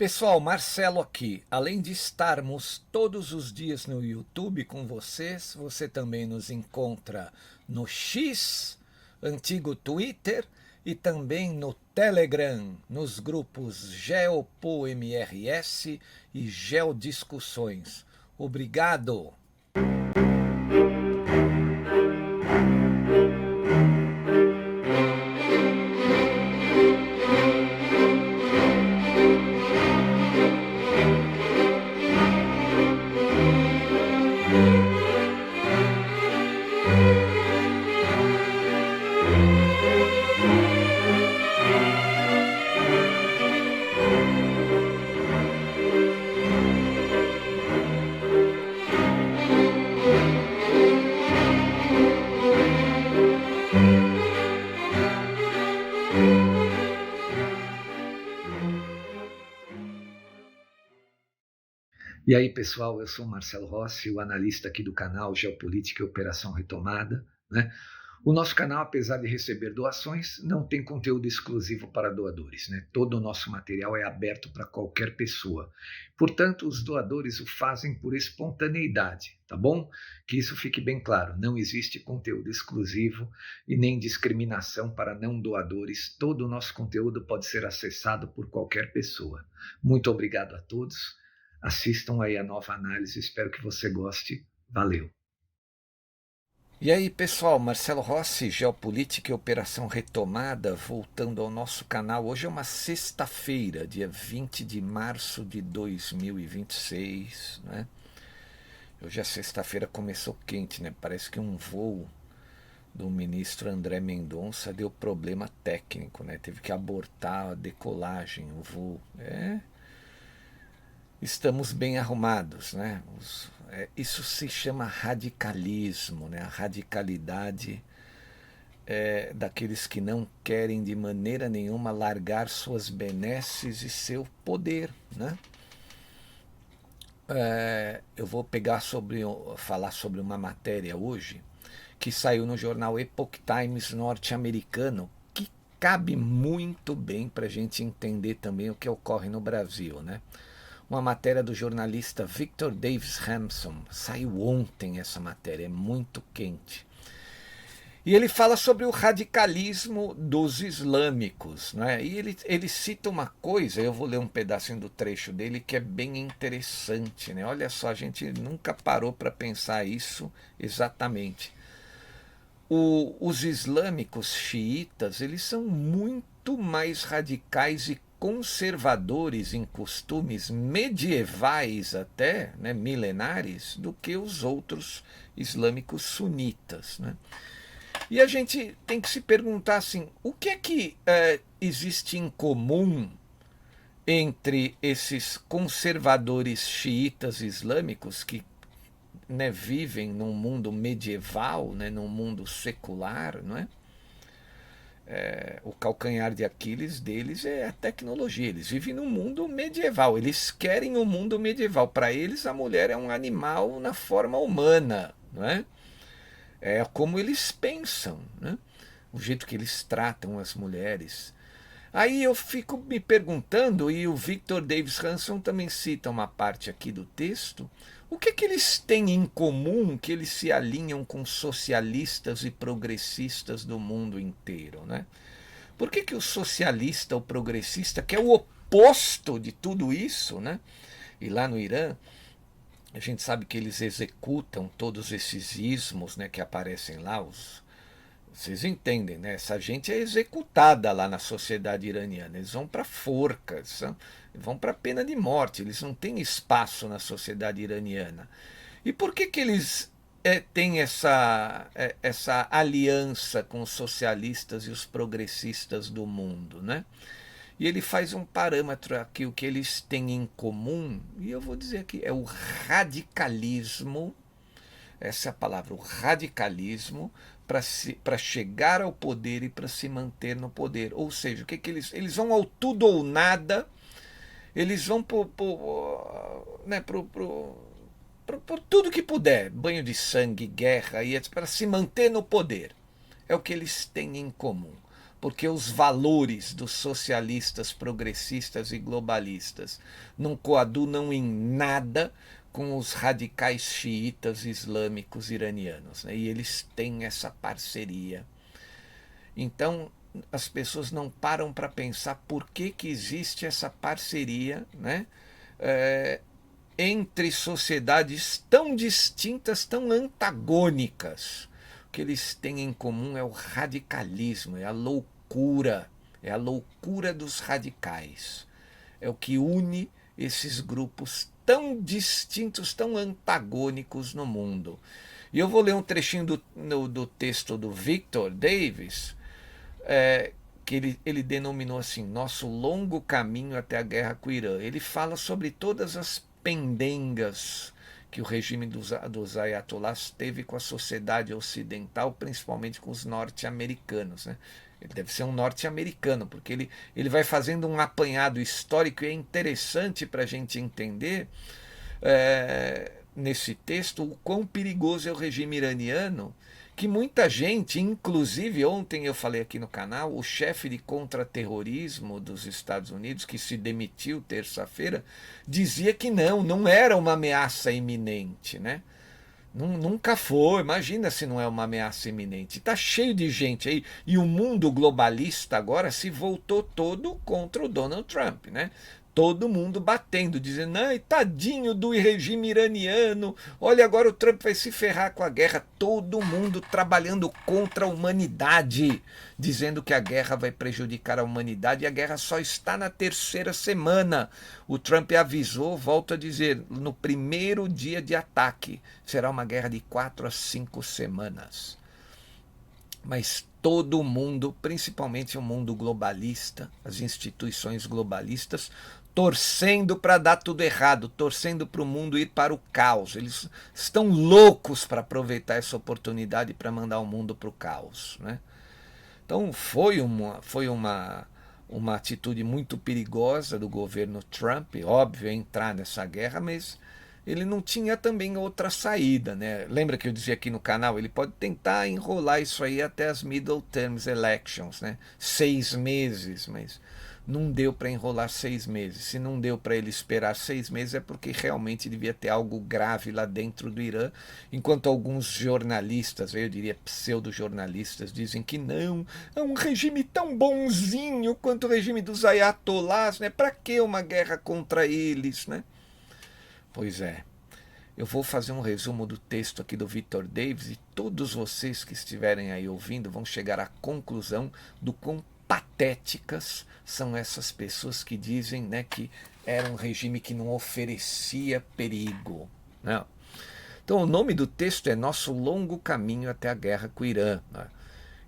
Pessoal, Marcelo aqui. Além de estarmos todos os dias no YouTube com vocês, você também nos encontra no X, antigo Twitter, e também no Telegram, nos grupos GeopoMRS e Geodiscussões. Obrigado! E aí, pessoal, eu sou o Marcelo Rossi, o analista aqui do canal Geopolítica e Operação Retomada, né? O nosso canal, apesar de receber doações, não tem conteúdo exclusivo para doadores, né? Todo o nosso material é aberto para qualquer pessoa. Portanto, os doadores o fazem por espontaneidade, tá bom? Que isso fique bem claro, não existe conteúdo exclusivo e nem discriminação para não doadores. Todo o nosso conteúdo pode ser acessado por qualquer pessoa. Muito obrigado a todos. Assistam aí a nova análise, espero que você goste. Valeu! E aí, pessoal, Marcelo Rossi, Geopolítica e Operação Retomada, voltando ao nosso canal. Hoje é uma sexta-feira, dia 20 de março de 2026, né? Hoje a sexta-feira começou quente, né? Parece que um voo do ministro André Mendonça deu problema técnico, né? Teve que abortar a decolagem, o voo. Estamos bem arrumados, né? Isso se chama radicalismo, né? A radicalidade daqueles que não querem de maneira nenhuma largar suas benesses e seu poder, né? Eu vou falar sobre uma matéria hoje que saiu no jornal Epoch Times norte-americano, que cabe muito bem para a gente entender também o que ocorre no Brasil, né? Uma matéria do jornalista Victor Davis Hanson. Saiu ontem essa matéria, é muito quente. E ele fala sobre o radicalismo dos islâmicos, né? E ele cita uma coisa, eu vou ler um pedacinho do trecho dele que é bem interessante, né? Olha só, a gente nunca parou para pensar isso exatamente. Os islâmicos xiitas, eles são muito mais radicais e conservadores em costumes medievais até, né, milenares, do que os outros islâmicos sunitas, né? E a gente tem que se perguntar assim, o que é que existe em comum entre esses conservadores xiitas islâmicos que, né, vivem num mundo medieval, né, num mundo secular, não é? O calcanhar de Aquiles deles é a tecnologia. Eles vivem num mundo medieval. Eles querem um mundo medieval. Para eles, a mulher é um animal na forma humana, não é? É como eles pensam, né? O jeito que eles tratam as mulheres. Aí eu fico me perguntando, e o Victor Davis Hanson também cita uma parte aqui do texto, o que é que eles têm em comum que eles se alinham com socialistas e progressistas do mundo inteiro, né? Por que o socialista, o progressista, que é o oposto de tudo isso, né? E lá no Irã, a gente sabe que eles executam todos esses ismos, né, que aparecem lá, vocês entendem, né? Essa gente é executada lá na sociedade iraniana. Eles vão para forcas, vão para pena de morte. Eles não têm espaço na sociedade iraniana. E por que eles têm essa aliança com os socialistas e os progressistas do mundo, né? E ele faz um parâmetro aqui, o que eles têm em comum, e eu vou dizer aqui, é o radicalismo. Essa é a palavra, o radicalismo para chegar ao poder e para se manter no poder. Ou seja, o que eles vão ao tudo ou nada, eles vão por tudo que puder, banho de sangue, guerra, para se manter no poder. É o que eles têm em comum. porque os valores dos socialistas, progressistas e globalistas não coadunam em nada com os radicais xiitas islâmicos iranianos, né? E eles têm essa parceria. Então, as pessoas não param para pensar por que existe essa parceria, né? Entre sociedades tão distintas, tão antagônicas. O que eles têm em comum é o radicalismo, é a loucura dos radicais. É o que une esses grupos tão distintos, tão antagônicos no mundo. E eu vou ler um trechinho do texto do Victor Davis, que ele denominou assim, Nosso Longo Caminho até a Guerra com o Irã. Ele fala sobre todas as pendengas que o regime dos ayatollahs teve com a sociedade ocidental, principalmente com os norte-americanos, né? Ele deve ser um norte-americano, porque ele vai fazendo um apanhado histórico e é interessante para a gente entender nesse texto o quão perigoso é o regime iraniano, que muita gente, inclusive ontem eu falei aqui no canal, o chefe de contra-terrorismo dos Estados Unidos, que se demitiu terça-feira, dizia que não era uma ameaça iminente, né? Nunca foi, imagina se não é uma ameaça iminente. Está cheio de gente aí, e o mundo globalista agora se voltou todo contra o Donald Trump, né? Todo mundo batendo, dizendo, ai, tadinho do regime iraniano, olha, agora o Trump vai se ferrar com a guerra. Todo mundo trabalhando contra a humanidade, dizendo que a guerra vai prejudicar a humanidade, e a guerra só está na terceira semana. O Trump avisou, volto a dizer, no primeiro dia de ataque, será uma guerra de 4 a 5 semanas. Mas todo mundo, principalmente o mundo globalista, as instituições globalistas, torcendo para dar tudo errado, torcendo para o mundo ir para o caos. Eles estão loucos para aproveitar essa oportunidade para mandar o mundo para o caos, né? Então foi uma atitude muito perigosa do governo Trump, óbvio, entrar nessa guerra, mas ele não tinha também outra saída, né? Lembra que eu dizia aqui no canal, ele pode tentar enrolar isso aí até as middle terms elections, né? 6 meses, mas não deu para enrolar 6 meses. Se não deu para ele esperar 6 meses é porque realmente devia ter algo grave lá dentro do Irã, enquanto alguns jornalistas, eu diria pseudo-jornalistas, dizem que não, é um regime tão bonzinho quanto o regime dos ayatollahs, né? Para que uma guerra contra eles, né? Pois é, eu vou fazer um resumo do texto aqui do Victor Davis e todos vocês que estiverem aí ouvindo vão chegar à conclusão do quão patéticas são essas pessoas que dizem, né, que era um regime que não oferecia perigo, né? Então o nome do texto é Nosso Longo Caminho até a Guerra com o Irã, né?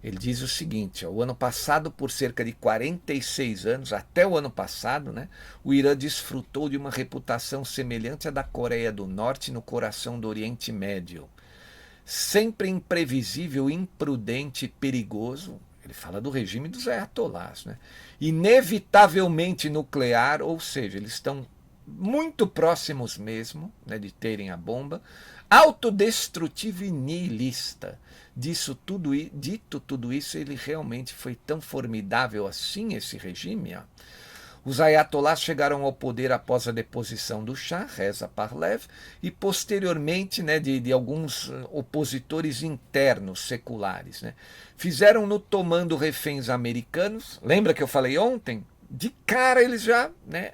Ele diz o seguinte, o ano passado, por cerca de 46 anos, até o ano passado, né, o Irã desfrutou de uma reputação semelhante à da Coreia do Norte no coração do Oriente Médio. Sempre imprevisível, imprudente e perigoso, ele fala do regime dos ayatollahs, né, inevitavelmente nuclear, ou seja, eles estão muito próximos mesmo, né, de terem a bomba, autodestrutivo e nihilista. Dito tudo isso, ele realmente foi tão formidável assim, esse regime? Ó. Os ayatollahs chegaram ao poder após a deposição do Shah, Reza Pahlavi, e posteriormente, né, de alguns opositores internos, seculares. Né. Fizeram-no tomando reféns americanos. Lembra que eu falei ontem? De cara eles já, né,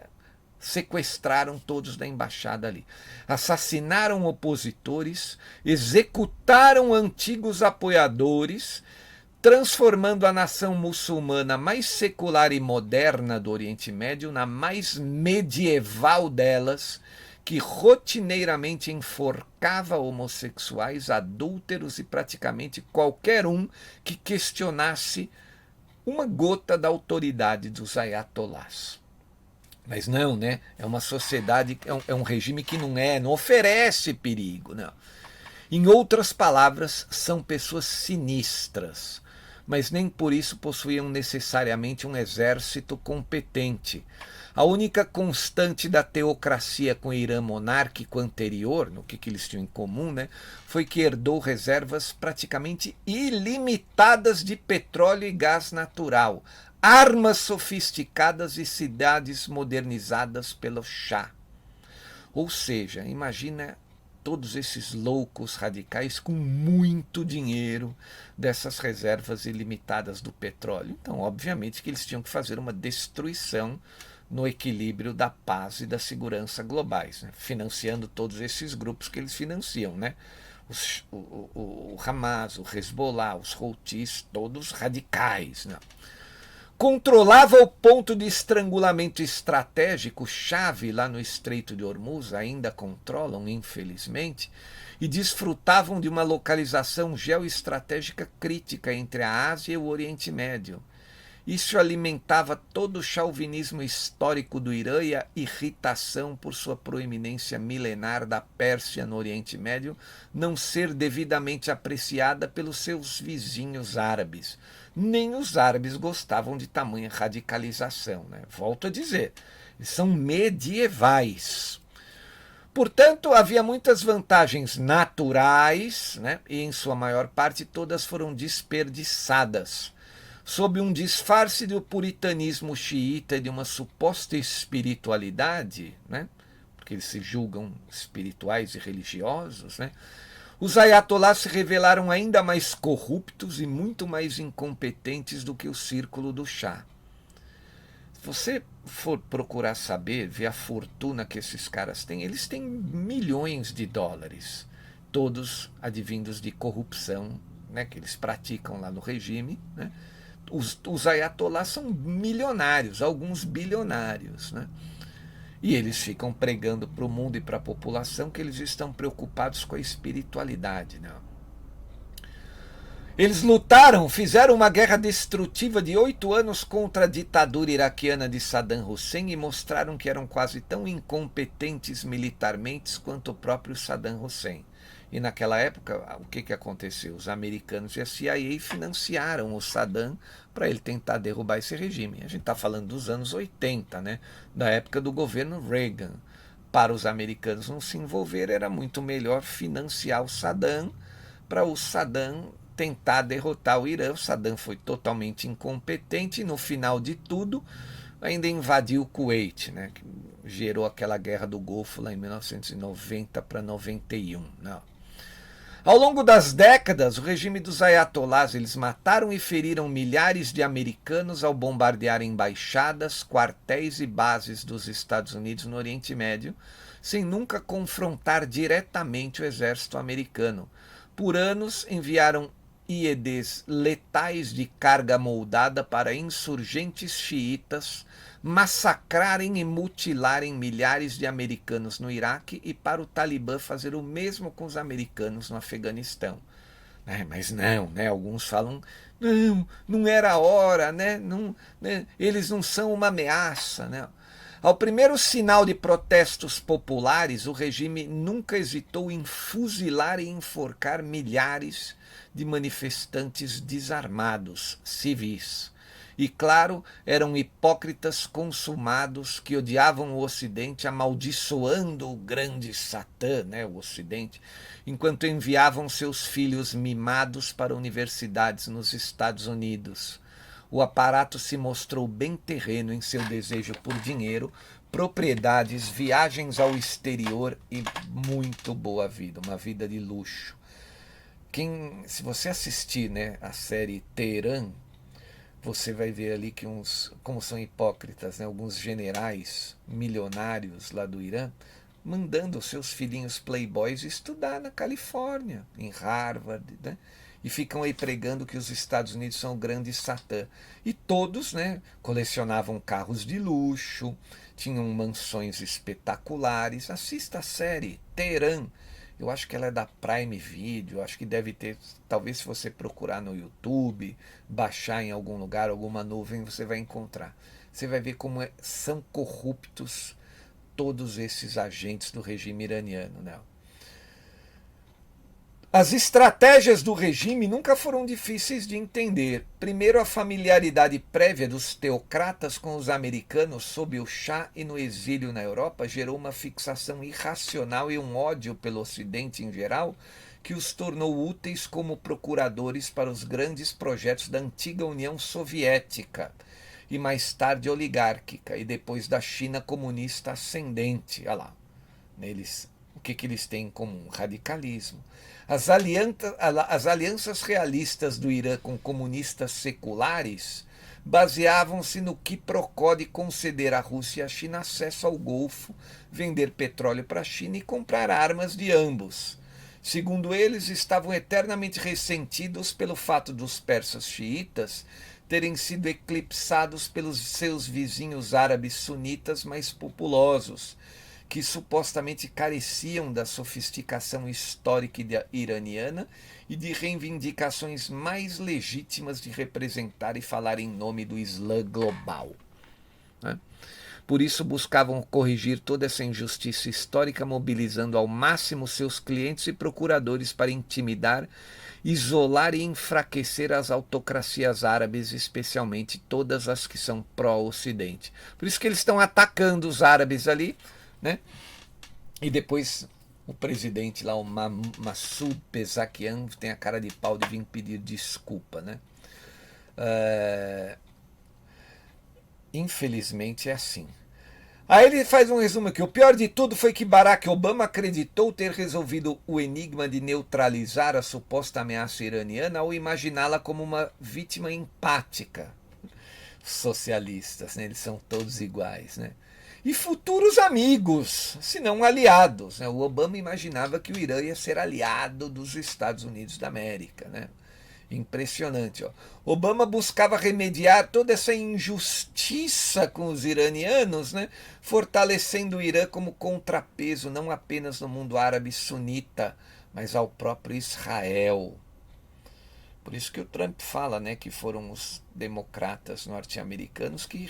sequestraram todos da embaixada ali, assassinaram opositores, executaram antigos apoiadores, transformando a nação muçulmana mais secular e moderna do Oriente Médio na mais medieval delas, que rotineiramente enforcava homossexuais, adúlteros e praticamente qualquer um que questionasse uma gota da autoridade dos ayatollahs. Mas não, né? É uma sociedade, é um regime que não oferece perigo, não. Em outras palavras, são pessoas sinistras, mas nem por isso possuíam necessariamente um exército competente. A única constante da teocracia com o Irã monárquico anterior, no que eles tinham em comum, né, foi que herdou reservas praticamente ilimitadas de petróleo e gás natural, armas sofisticadas e cidades modernizadas pelo Shah. Ou seja, imagina todos esses loucos radicais com muito dinheiro dessas reservas ilimitadas do petróleo. Então, obviamente que eles tinham que fazer uma destruição no equilíbrio da paz e da segurança globais, né? Financiando todos esses grupos que eles financiam, né? O Hamas, o Hezbollah, os Houthis, todos radicais, né? Controlava o ponto de estrangulamento estratégico chave lá no Estreito de Hormuz, ainda controlam, infelizmente, e desfrutavam de uma localização geoestratégica crítica entre a Ásia e o Oriente Médio. Isso alimentava todo o chauvinismo histórico do Irã e a irritação por sua proeminência milenar da Pérsia no Oriente Médio não ser devidamente apreciada pelos seus vizinhos árabes. Nem os árabes gostavam de tamanha radicalização, né? Volto a dizer, eles são medievais. Portanto, havia muitas vantagens naturais, né? E em sua maior parte todas foram desperdiçadas sob um disfarce do puritanismo xiita e de uma suposta espiritualidade, né? Porque eles se julgam espirituais e religiosos, né? Os ayatolás se revelaram ainda mais corruptos e muito mais incompetentes do que o círculo do Shah. Se você for procurar saber, ver a fortuna que esses caras têm, eles têm milhões de dólares, todos advindos de corrupção, né, que eles praticam lá no regime, né? Os ayatolás são milionários, alguns bilionários, né? E eles ficam pregando para o mundo e para a população que eles estão preocupados com a espiritualidade, né? Eles lutaram, fizeram uma guerra destrutiva de 8 anos contra a ditadura iraquiana de Saddam Hussein e mostraram que eram quase tão incompetentes militarmente quanto o próprio Saddam Hussein. E naquela época, o que aconteceu? Os americanos e a CIA financiaram o Saddam para ele tentar derrubar esse regime. A gente está falando dos anos 80, né? Da época do governo Reagan. Para os americanos não se envolver, era muito melhor financiar o Saddam para o Saddam tentar derrotar o Irã. O Saddam foi totalmente incompetente e no final de tudo ainda invadiu o Kuwait, né? Que gerou aquela guerra do Golfo lá em 1990 para 91. Não. Ao longo das décadas, o regime dos ayatolás, eles mataram e feriram milhares de americanos ao bombardear embaixadas, quartéis e bases dos Estados Unidos no Oriente Médio, sem nunca confrontar diretamente o exército americano. Por anos, enviaram IEDs letais de carga moldada para insurgentes xiitas massacrarem e mutilarem milhares de americanos no Iraque e para o Talibã fazer o mesmo com os americanos no Afeganistão. Mas não, né? Alguns falam, não era a hora, né? Não, né? Eles não são uma ameaça, né? Ao primeiro sinal de protestos populares, o regime nunca hesitou em fuzilar e enforcar milhares de manifestantes desarmados, civis. E, claro, eram hipócritas consumados que odiavam o Ocidente, amaldiçoando o grande Satã, né, o Ocidente, enquanto enviavam seus filhos mimados para universidades nos Estados Unidos. O aparato se mostrou bem terreno em seu desejo por dinheiro, propriedades, viagens ao exterior e muito boa vida, uma vida de luxo. Se você assistir, né, a série Teherã, você vai ver ali que como são hipócritas, né, alguns generais milionários lá do Irã, mandando seus filhinhos playboys estudar na Califórnia, em Harvard, né? E ficam aí pregando que os Estados Unidos são o grande Satã. E todos, né, colecionavam carros de luxo, tinham mansões espetaculares. Assista a série Teherã. Eu acho que ela é da Prime Video, acho que deve ter, talvez se você procurar no YouTube, baixar em algum lugar, alguma nuvem, você vai encontrar. Você vai ver como são corruptos todos esses agentes do regime iraniano, né? As estratégias do regime nunca foram difíceis de entender. Primeiro, a familiaridade prévia dos teocratas com os americanos sob o Shah e no exílio na Europa gerou uma fixação irracional e um ódio pelo Ocidente em geral que os tornou úteis como procuradores para os grandes projetos da antiga União Soviética e mais tarde oligárquica e depois da China comunista ascendente. Olha lá, neles, o que eles têm em comum? Radicalismo. As alianças realistas do Irã com comunistas seculares baseavam-se no quiprocó de conceder à Rússia e à China acesso ao Golfo, vender petróleo para a China e comprar armas de ambos. Segundo eles, estavam eternamente ressentidos pelo fato dos persas xiitas terem sido eclipsados pelos seus vizinhos árabes sunitas mais populosos, que supostamente careciam da sofisticação histórica iraniana e de reivindicações mais legítimas de representar e falar em nome do Islã global. Né? Por isso buscavam corrigir toda essa injustiça histórica, mobilizando ao máximo seus clientes e procuradores para intimidar, isolar e enfraquecer as autocracias árabes, especialmente todas as que são pró-Ocidente. Por isso que eles estão atacando os árabes ali, né? E depois o presidente lá, o Massoud Pezeshkian, tem a cara de pau de vir pedir desculpa, né? Infelizmente é assim. Aí ele faz um resumo aqui. O pior de tudo foi que Barack Obama acreditou ter resolvido o enigma de neutralizar a suposta ameaça iraniana ao imaginá-la como uma vítima empática. Socialistas, né? Eles são todos iguais, né? E futuros amigos, se não aliados. Né? O Obama imaginava que o Irã ia ser aliado dos Estados Unidos da América. Né? Impressionante. Ó. Obama buscava remediar toda essa injustiça com os iranianos, né? Fortalecendo o Irã como contrapeso, não apenas no mundo árabe sunita, mas ao próprio Israel. Por isso que o Trump fala, né, que foram os democratas norte-americanos que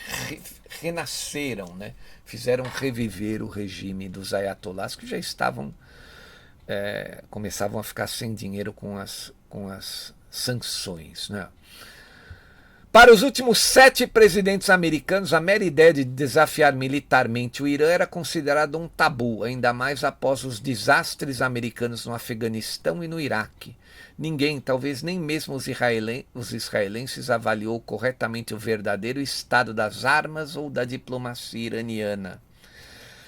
renasceram, né, fizeram reviver o regime dos ayatollahs, que já estavam, começavam a ficar sem dinheiro com as sanções. Né. Para os últimos 7 presidentes americanos, a mera ideia de desafiar militarmente o Irã era considerada um tabu, ainda mais após os desastres americanos no Afeganistão e no Iraque. Ninguém, talvez nem mesmo os israelenses, avaliou corretamente o verdadeiro estado das armas ou da diplomacia iraniana.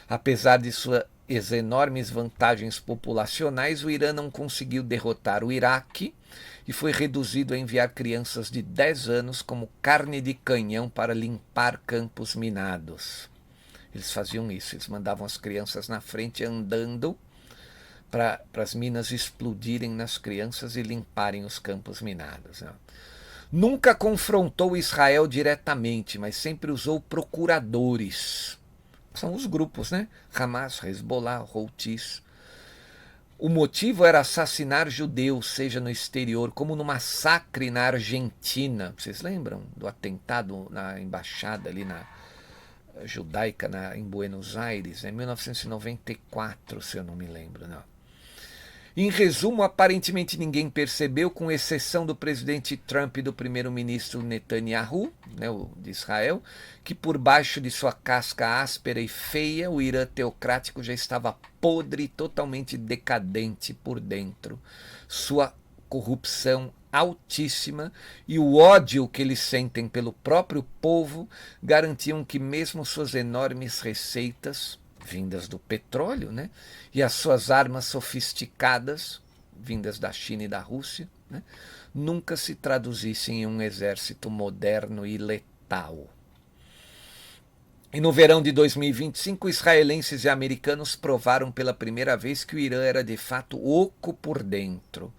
Apesar de suas enormes vantagens populacionais, o Irã não conseguiu derrotar o Iraque e foi reduzido a enviar crianças de 10 anos como carne de canhão para limpar campos minados. Eles faziam isso, eles mandavam as crianças na frente andando para as minas explodirem nas crianças e limparem os campos minados. Né? Nunca confrontou Israel diretamente, mas sempre usou procuradores. São os grupos, né? Hamas, Hezbollah, Houthis. O motivo era assassinar judeus, seja no exterior, como no massacre na Argentina. Vocês lembram do atentado na embaixada ali na judaica em Buenos Aires, em 1994, se eu não me lembro, não. Em resumo, aparentemente ninguém percebeu, com exceção do presidente Trump e do primeiro-ministro Netanyahu, né, de Israel, que por baixo de sua casca áspera e feia, o Irã teocrático já estava podre e totalmente decadente por dentro. Sua corrupção altíssima e o ódio que eles sentem pelo próprio povo garantiam que mesmo suas enormes receitas vindas do petróleo, né? E as suas armas sofisticadas, vindas da China e da Rússia, né? Nunca se traduzissem em um exército moderno e letal. E no verão de 2025, israelenses e americanos provaram pela primeira vez que o Irã era de fato oco por dentro.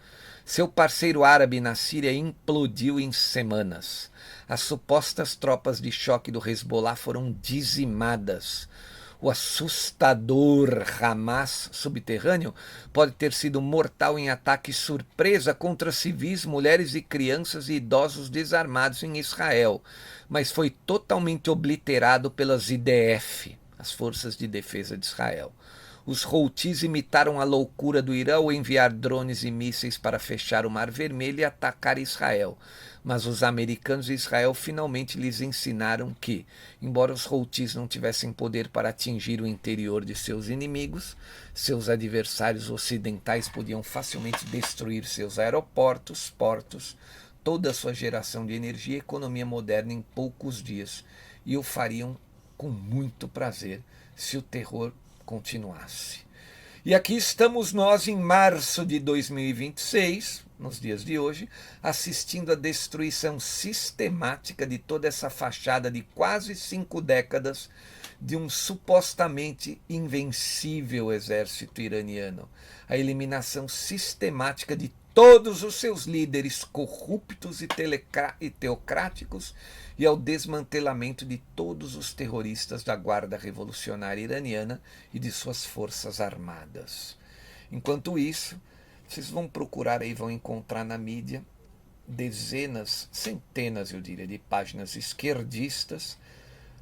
Seu parceiro árabe na Síria implodiu em semanas. As supostas tropas de choque do Hezbollah foram dizimadas. O assustador Hamas subterrâneo pode ter sido mortal em ataque surpresa contra civis, mulheres e crianças e idosos desarmados em Israel, mas foi totalmente obliterado pelas IDF, as Forças de Defesa de Israel. Os Houthis imitaram a loucura do Irã ao enviar drones e mísseis para fechar o Mar Vermelho e atacar Israel. Mas os americanos e Israel finalmente lhes ensinaram que, embora os Houthis não tivessem poder para atingir o interior de seus inimigos, seus adversários ocidentais podiam facilmente destruir seus aeroportos, portos, toda a sua geração de energia e economia moderna em poucos dias, e o fariam com muito prazer se o terror continuasse. E aqui estamos nós em março de 2026, nos dias de hoje, assistindo à destruição sistemática de toda essa fachada de quase 5 décadas de um supostamente invencível exército iraniano. A eliminação sistemática de todos os seus líderes corruptos e teocráticos e ao desmantelamento de todos os terroristas da Guarda Revolucionária Iraniana e de suas forças armadas. Enquanto isso, vocês vão procurar aí, vão encontrar na mídia dezenas, centenas, eu diria, de páginas esquerdistas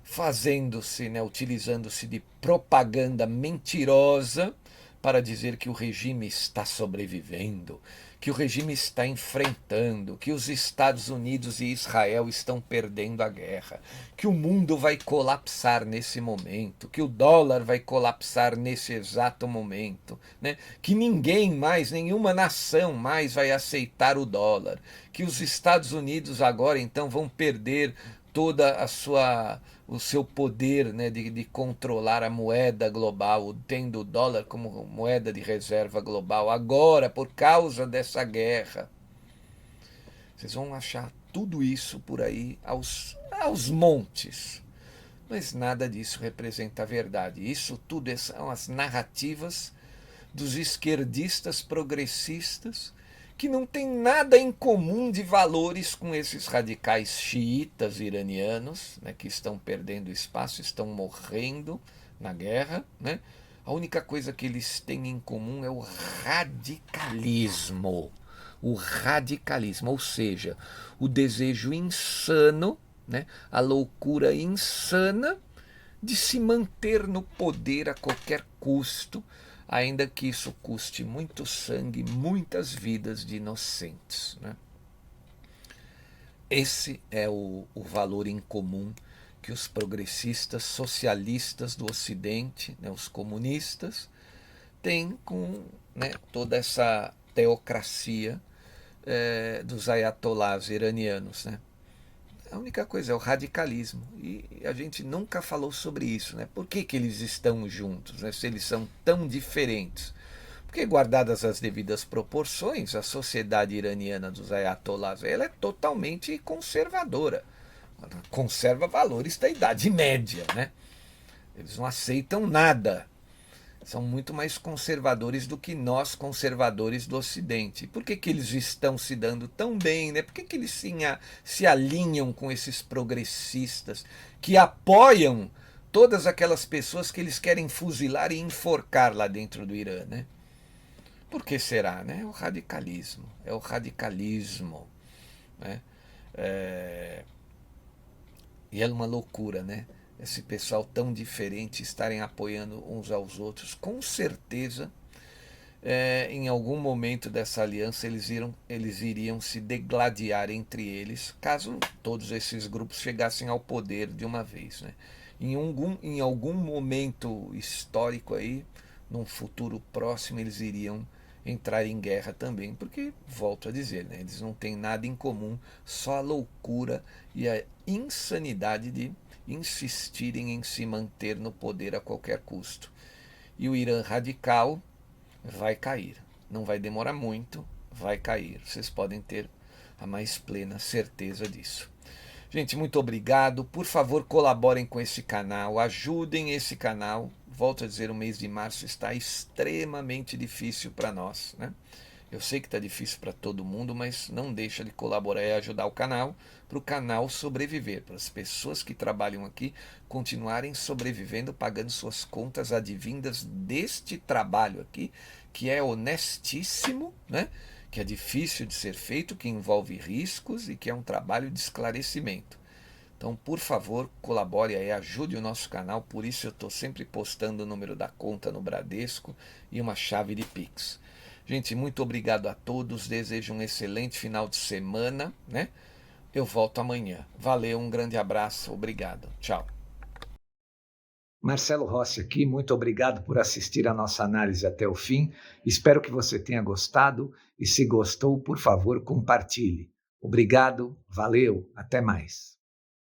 fazendo-se, utilizando-se de propaganda mentirosa para dizer que o regime está sobrevivendo, que o regime está enfrentando, que os Estados Unidos e Israel estão perdendo a guerra, que o mundo vai colapsar nesse momento, que o dólar vai colapsar nesse exato momento, que ninguém mais, nenhuma nação mais vai aceitar o dólar, que os Estados Unidos agora então vão perder toda o seu poder, de controlar a moeda global, tendo o dólar como moeda de reserva global, agora por causa dessa guerra. Vocês vão achar tudo isso por aí aos montes, mas nada disso representa a verdade. Isso tudo são as narrativas dos esquerdistas progressistas que não tem nada em comum de valores com esses radicais xiitas iranianos, que estão perdendo espaço, estão morrendo na guerra. A única coisa que eles têm em comum é o radicalismo. O radicalismo, ou seja, o desejo insano, a loucura insana de se manter no poder a qualquer custo, ainda que isso custe muito sangue, muitas vidas de inocentes. Esse é o valor em comum que os progressistas socialistas do Ocidente, os comunistas, têm com toda essa teocracia dos ayatolás iranianos. A única coisa é o radicalismo. E a gente nunca falou sobre isso. Por que eles estão juntos, se eles são tão diferentes? Porque, guardadas as devidas proporções, a sociedade iraniana dos ayatolás ela é totalmente conservadora. Ela conserva valores da Idade Média. Eles não aceitam nada. São muito mais conservadores do que nós, conservadores do Ocidente. Por que eles estão se dando tão bem? Por que eles se alinham com esses progressistas que apoiam todas aquelas pessoas que eles querem fuzilar e enforcar lá dentro do Irã? Por que será? É o radicalismo. É o radicalismo. E é uma loucura, esse pessoal tão diferente estarem apoiando uns aos outros. Com certeza, em algum momento dessa aliança, eles iriam se degladiar entre eles, caso todos esses grupos chegassem ao poder de uma vez. Em algum momento histórico aí, num futuro próximo, eles iriam entrar em guerra também, porque, volto a dizer, eles não têm nada em comum, só a loucura e a insanidade de insistirem em se manter no poder a qualquer custo. E o Irã radical vai cair. Não vai demorar muito, vai cair. Vocês podem ter a mais plena certeza disso. Gente, muito obrigado. Por favor, colaborem com esse canal, ajudem esse canal. Volto a dizer, o mês de março está extremamente difícil para nós. Eu sei que está difícil para todo mundo, mas não deixa de colaborar e ajudar o canal, para o canal sobreviver, para as pessoas que trabalham aqui continuarem sobrevivendo, pagando suas contas advindas deste trabalho aqui, que é honestíssimo, que é difícil de ser feito, que envolve riscos e que é um trabalho de esclarecimento. Então, por favor, colabore aí, ajude o nosso canal. Por isso eu estou sempre postando o número da conta no Bradesco e uma chave de Pix. Gente, muito obrigado a todos. Desejo um excelente final de semana, né? Eu volto amanhã. Valeu, um grande abraço. Obrigado. Tchau. Marcelo Rossi aqui, muito obrigado por assistir a nossa análise até o fim. Espero que você tenha gostado e se gostou, por favor, compartilhe. Obrigado, valeu, até mais.